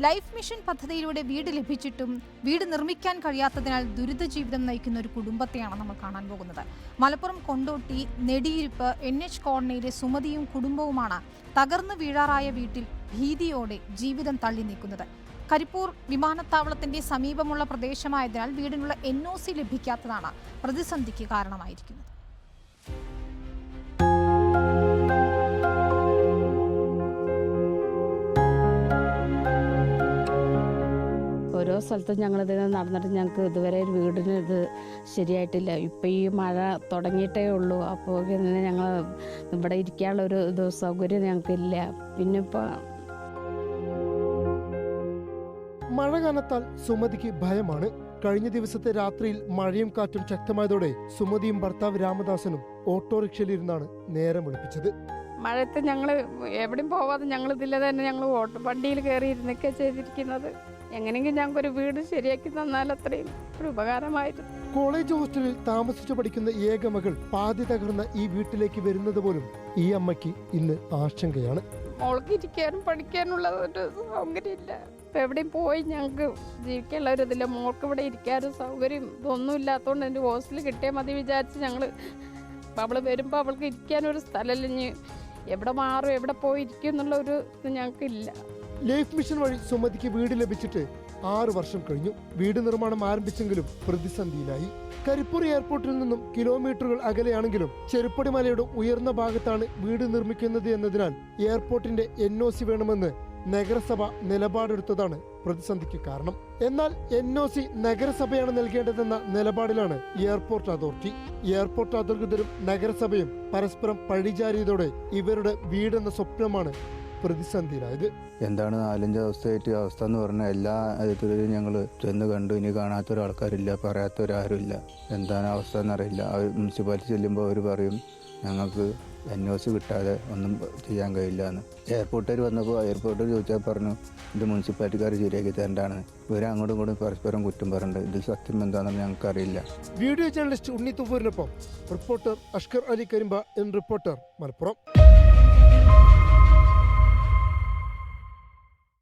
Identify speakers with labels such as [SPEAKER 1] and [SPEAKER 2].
[SPEAKER 1] Life mission പദ്ധതിയിലൂടെ വീട് ലഭിച്ചിട്ടും വീട് നിർമ്മിക്കാൻ കഴിയാത്തതിനാൽ ദുരിത ജീവിതം നയിക്കുന്ന ഒരു കുടുംബത്തെയാണ് നമ്മൾ കാണാൻ പോകുന്നത്. മലപ്പുറം കൊണ്ടോട്ടി നെടിയിരുപ്പ് NH കോളനിയിലെ സുമതിയും കുടുംബവുമാണ് തകർന്നു വീഴാറായ വീട്ടിൽ ഭീതിയോടെ ജീവിതം തള്ളി നീക്കുന്നത്. കരിപ്പൂർ വിമാനത്താവളത്തിന്റെ സമീപമുള്ള പ്രദേശമായതിനാൽ വീടിനുള്ള NOC ലഭിക്കാത്തതാണ് പ്രതിസന്ധിക്ക് കാരണമായിരിക്കുന്നത്.
[SPEAKER 2] ഓരോ സ്ഥലത്തും ഞങ്ങളിത് നടന്നിട്ട് ഞങ്ങൾക്ക് ഇതുവരെ ഒരു വീടിന് ഇത് ശരിയായിട്ടില്ല. ഇപ്പം ഈ മഴ തുടങ്ങിയിട്ടേ ഉള്ളൂ. അപ്പോൾ ഞങ്ങൾ ഇവിടെ ഇരിക്കാനുള്ള ഒരു സൗകര്യം ഞങ്ങൾക്കില്ല. പിന്നെ ഇപ്പോൾ
[SPEAKER 3] മഴ കാലത്താൽ സുമതിക്ക് ഭയമാണ്. കഴിഞ്ഞ ദിവസത്തെ രാത്രിയിൽ മഴയും കാറ്റും ശക്തമായതോടെ സുമതിയും ഭർത്താവ് രാമദാസനും ഓട്ടോറിക്ഷയിലിരുന്നാണ് നേരം വെളുപ്പിച്ചത്.
[SPEAKER 2] മഴയത്ത് ഞങ്ങൾ എവിടെയും പോവാതെ ഞങ്ങൾ ഇതിലെ തന്നെ ഞങ്ങൾ വണ്ടിയിൽ കയറി ഇരുന്നൊക്കെ ചെയ്തിരിക്കുന്നത്. എങ്ങനെയെങ്കിലും ഞങ്ങൾക്കൊരു വീട് ശരിയാക്കി തന്നാൽ അത്രയും ഒരു ഉപകാരമായിരുന്നു.
[SPEAKER 3] കോളേജ് ഹോസ്റ്റലിൽ താമസിച്ചു പഠിക്കുന്ന ഏക മകൾ പാതി തകർന്ന ഈ വീട്ടിലേക്ക് വരുന്നത് പോലും ഈ അമ്മയ്ക്ക് ഇന്ന് ആശങ്കയാണ്.
[SPEAKER 2] മോൾക്ക് ഇരിക്കാനും പഠിക്കാനുള്ള ഒരു സൗകര്യമില്ല. ഇപ്പം എവിടെയും പോയി ഞങ്ങൾക്ക് ജീവിക്കാനുള്ള ഒരു ഇതില്ല. മോൾക്ക് ഇവിടെ ഇരിക്കാനും സൗകര്യം ഇതൊന്നും ഇല്ലാത്തതുകൊണ്ട് എൻ്റെ ഹോസ്റ്റലിൽ കിട്ടിയാൽ മതി വിചാരിച്ച് ഞങ്ങൾ അവൾ വരുമ്പോൾ അവൾക്ക് ഇരിക്കാനൊരു സ്ഥലമല്ല. ഇനി എവിടെ മാറും എവിടെ പോയി ഇരിക്കും എന്നുള്ള ഒരു ഇത് ഞങ്ങൾക്കില്ല.
[SPEAKER 3] ലൈഫ് മിഷൻ വഴി സുമതിക്ക് വീട് ലഭിച്ചിട്ട് 6 വർഷം കഴിഞ്ഞു. വീട് നിർമ്മാണം ആരംഭിച്ചെങ്കിലും പ്രതിസന്ധിയിലായി. കരിപ്പൂർ എയർപോർട്ടിൽ നിന്നും കിലോമീറ്ററുകൾ അകലെയാണെങ്കിലും ചെറുപ്പടി മലയുടെ ഉയർന്ന ഭാഗത്താണ് വീട് നിർമ്മിക്കുന്നത് എന്നതിനാൽ എയർപോർട്ടിന്റെ NOC വേണമെന്ന് നഗരസഭ നിലപാടെടുത്തതാണ് പ്രതിസന്ധിക്ക് കാരണം. എന്നാൽ NOC നഗരസഭയാണ് നൽകേണ്ടതെന്ന നിലപാടിലാണ് എയർപോർട്ട് അതോറിറ്റി. എയർപോർട്ട് അധികൃതരും നഗരസഭയും പരസ്പരം പഴിചാരിയതോടെ ഇവരുടെ വീടെന്ന സ്വപ്നമാണ് പ്രതിസന്ധിയിലായത്.
[SPEAKER 4] എന്താണ് 4-5 ദിവസമായിട്ട് അവസ്ഥ എന്ന് പറഞ്ഞാൽ എല്ലാ ഇതിലും ഞങ്ങൾ ചെന്ന് കണ്ടു. ഇനി കാണാത്തൊരാൾക്കാരില്ല, പറയാത്തൊരാരുമില്ല. എന്താണ് അവസ്ഥ എന്നറിയില്ല. മുനിസിപ്പാലിറ്റി ചെല്ലുമ്പോൾ അവർ പറയും ഞങ്ങൾക്ക് NOC കിട്ടാതെ ഒന്നും ചെയ്യാൻ കഴിയില്ല എന്ന്. എയർപോർട്ടുകാർ വന്നപ്പോൾ എയർപോർട്ടിൽ ചോദിച്ചാൽ പറഞ്ഞു ഇത് മുനിസിപ്പാലിറ്റിക്കാർ ശരിയാക്കി തരേണ്ടതാണ്. ഇവരെ അങ്ങോട്ടും ഇങ്ങോട്ടും പരസ്പരം കുറ്റം പറയുന്നുണ്ട്. ഇത് സത്യം എന്താണെന്ന് ഞങ്ങൾക്കറിയില്ല.
[SPEAKER 3] വീഡിയോ ജേർണലിസ്റ്റ് ഉണ്ണി തുഫൂരിനൊപ്പം റിപ്പോർട്ടർ അഷ്കർ അലി കരിമ്പ, റിപ്പോർട്ടർ മലപ്പുറം.